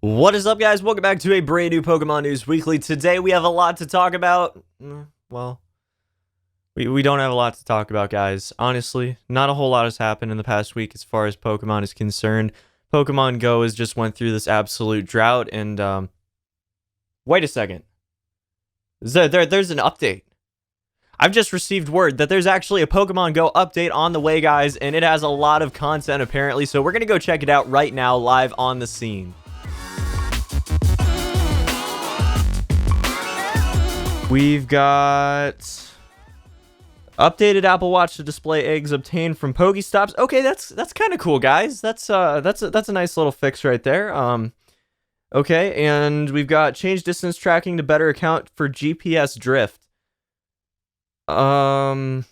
What is up, guys? Welcome back to a brand new Pokemon News Weekly. Today we have a lot to talk about. Well, we don't have a lot to talk about, guys. Honestly, not a whole lot has happened in the past week as far as Pokemon is concerned. Pokemon GO has just went through this absolute drought, and wait a second. There's an update. I've just received word that there's actually a Pokemon GO update on the way, guys, and it has a lot of content apparently, so we're gonna go check it out right now live on the scene. We've got updated Apple Watch to display eggs obtained from Pokestops. Okay, that's kind of cool, guys. That's a nice little fix right there. Okay, and we've got changed distance tracking to better account for GPS drift. Well,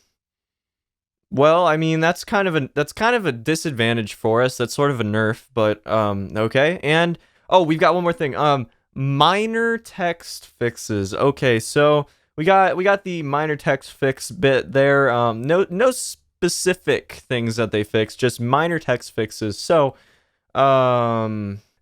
I mean, that's kind of a disadvantage for us. That's sort of a nerf, but okay. And oh, we've got one more thing. Minor text fixes. Okay, so we got the minor text fix bit there. No specific things that they fixed, just minor text fixes.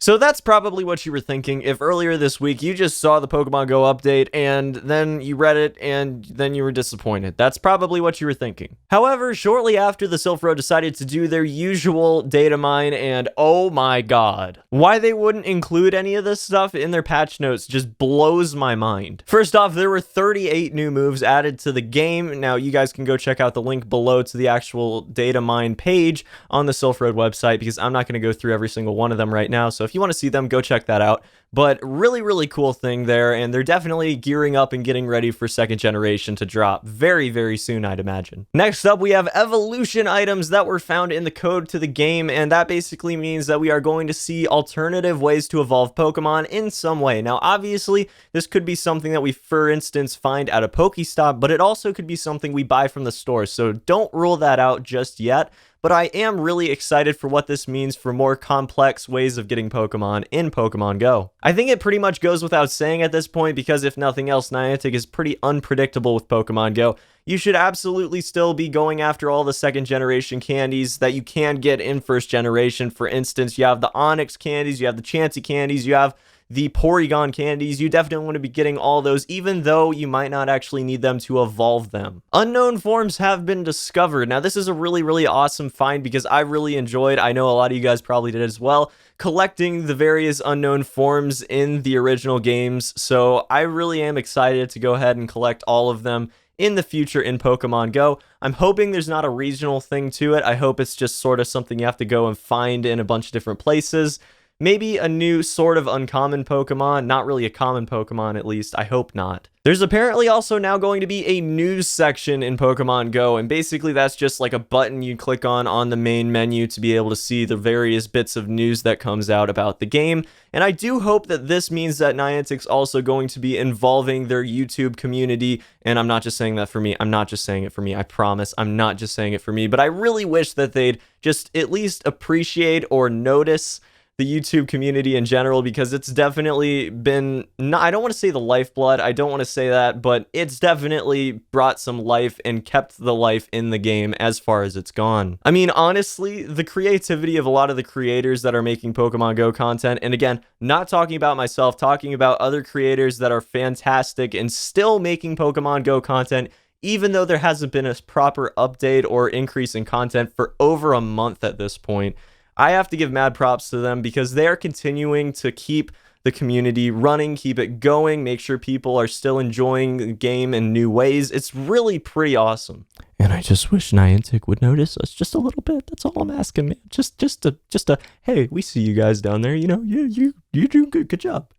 So that's probably what you were thinking if earlier this week you just saw the Pokemon Go update and then you read it and then you were disappointed. That's probably what you were thinking. However, shortly after the Silph Road decided to do their usual data mine, and oh my god, why they wouldn't include any of this stuff in their patch notes just blows my mind. First off, there were 38 new moves added to the game. Now you guys can go check out the link below to the actual data mine page on the Silph Road website, because I'm not going to go through every single one of them right now. So if you want to see them, go check that out. But really cool thing there, and they're definitely gearing up and getting ready for second generation to drop very soon, I'd imagine. Next up, we have evolution items that were found in the code to the game, and that basically means that we are going to see alternative ways to evolve Pokemon in some way. Now, obviously, this could be something that we, for instance, find at a Pokestop, but it also could be something we buy from the store, so don't rule that out just yet. But I am really excited for what this means for more complex ways of getting Pokemon in Pokemon Go. I think it pretty much goes without saying at this point, because if nothing else, Niantic is pretty unpredictable with Pokemon Go. You should absolutely still be going after all the second generation candies that you can get in first generation. For instance, you have the Onix candies, you have the Chansey candies, you have the Porygon candies. You definitely want to be getting all those, even though you might not actually need them to evolve them. Unknown forms have been discovered. Now, this is a really awesome find, because I really enjoyed, I know a lot of you guys probably did as well, collecting the various unknown forms in the original games. So I really am excited to go ahead and collect all of them in the future in Pokemon Go. I'm hoping there's not a regional thing to it. I hope it's just sort of something you have to go and find in a bunch of different places. Maybe a new sort of uncommon Pokemon, not really a common Pokemon at least, I hope not. There's apparently also now going to be a news section in Pokemon Go, and basically that's just like a button you click on the main menu to be able to see the various bits of news that comes out about the game. And I do hope that this means that Niantic's also going to be involving their YouTube community, and I'm not just saying that for me, I'm not just saying it for me, I promise, I'm not just saying it for me, but I really wish that they'd just at least appreciate or notice the YouTube community in general, because it's definitely been, I don't want to say the lifeblood, I don't want to say that, but it's definitely brought some life and kept the life in the game as far as it's gone. I mean, honestly, the creativity of a lot of the creators that are making Pokemon Go content, and again, not talking about myself, talking about other creators that are fantastic and still making Pokemon Go content, even though there hasn't been a proper update or increase in content for over a month at this point. I have to give mad props to them, because they are continuing to keep the community running, keep it going, make sure people are still enjoying the game in new ways. It's really pretty awesome. And I just wish Niantic would notice us just a little bit. That's all I'm asking, man. Just a hey, we see you guys down there. You know, you do good job.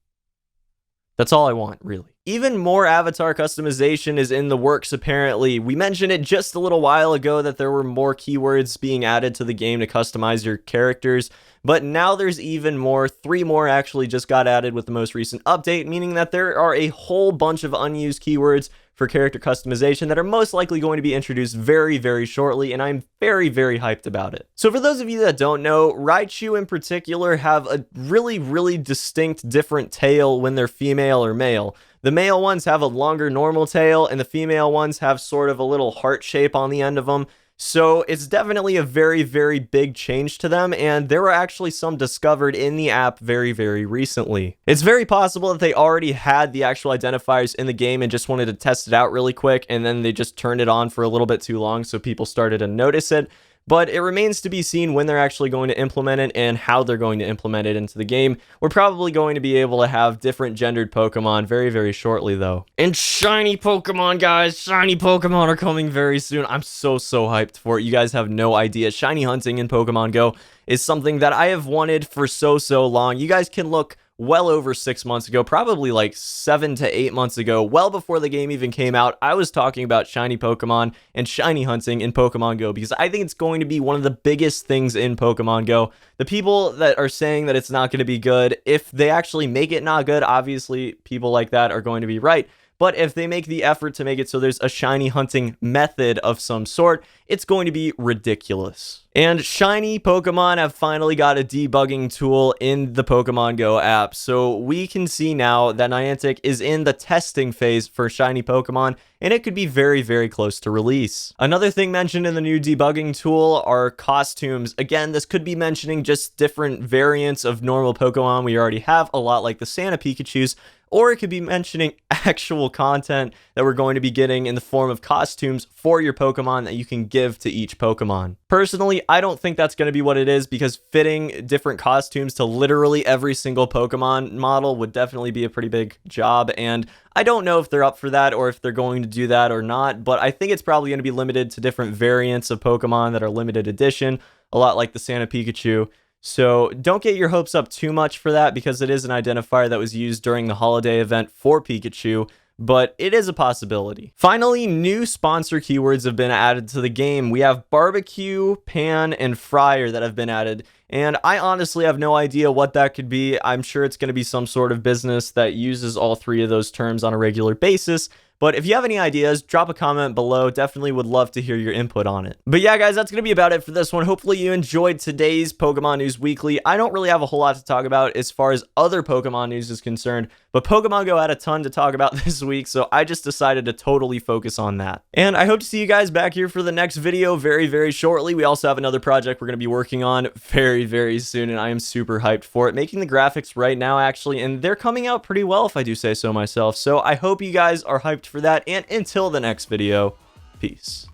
That's all I want, really. Even more avatar customization is in the works, apparently. We mentioned it just a little while ago that there were more keywords being added to the game to customize your characters, but now there's even more. 3 more actually just got added with the most recent update, meaning that there are a whole bunch of unused keywords for character customization that are most likely going to be introduced very shortly, and I'm very hyped about it. So for those of you that don't know, Raichu in particular have a really distinct different tail when they're female or male. The male ones have a longer normal tail, and the female ones have sort of a little heart shape on the end of them. So it's definitely a very, very big change to them, and there were actually some discovered in the app very, very recently. It's very possible that they already had the actual identifiers in the game and just wanted to test it out really quick, and then they just turned it on for a little bit too long so people started to notice it. But it remains to be seen when they're actually going to implement it and how they're going to implement it into the game. We're probably going to be able to have different gendered Pokemon very, very shortly, though. And shiny Pokemon, guys! Shiny Pokemon are coming very soon. I'm so hyped for it. You guys have no idea. Shiny hunting in Pokemon Go is something that I have wanted for so long. You guys can look well over 6 months ago, probably like 7 to 8 months ago, well before the game even came out. I was talking about shiny Pokemon and shiny hunting in Pokemon Go because I think it's going to be one of the biggest things in Pokemon Go. The people that are saying that it's not going to be good, if they actually make it not good, obviously people like that are going to be right. But if they make the effort to make it so there's a shiny hunting method of some sort, it's going to be ridiculous. And shiny Pokemon have finally got a debugging tool in the Pokemon Go app. So we can see now that Niantic is in the testing phase for shiny Pokemon, and it could be very, very close to release. Another thing mentioned in the new debugging tool are costumes. Again, this could be mentioning just different variants of normal Pokemon we already have, a lot like the Santa Pikachus, or it could be mentioning actual content that we're going to be getting in the form of costumes for your Pokemon that you can give to each Pokemon. Personally, I don't think that's going to be what it is, because fitting different costumes to literally every single Pokemon model would definitely be a pretty big job, and I don't know if they're up for that or if they're going to do that or not, but I think it's probably going to be limited to different variants of Pokemon that are limited edition, a lot like the Santa Pikachu. So don't get your hopes up too much for that, because it is an identifier that was used during the holiday event for Pikachu, but it is a possibility. Finally, new sponsor keywords have been added to the game. We have barbecue, pan, and fryer that have been added, and I honestly have no idea what that could be. I'm sure it's going to be some sort of business that uses all three of those terms on a regular basis. But if you have any ideas, drop a comment below. Definitely would love to hear your input on it. But yeah, guys, that's going to be about it for this one. Hopefully you enjoyed today's Pokemon News Weekly. I don't really have a whole lot to talk about as far as other Pokemon news is concerned, but Pokemon Go had a ton to talk about this week, so I just decided to totally focus on that. And I hope to see you guys back here for the next video very, very shortly. We also have another project we're going to be working on very, very soon, and I am super hyped for it. Making the graphics right now, actually, and they're coming out pretty well, if I do say so myself. So I hope you guys are hyped for that, and until the next video, peace.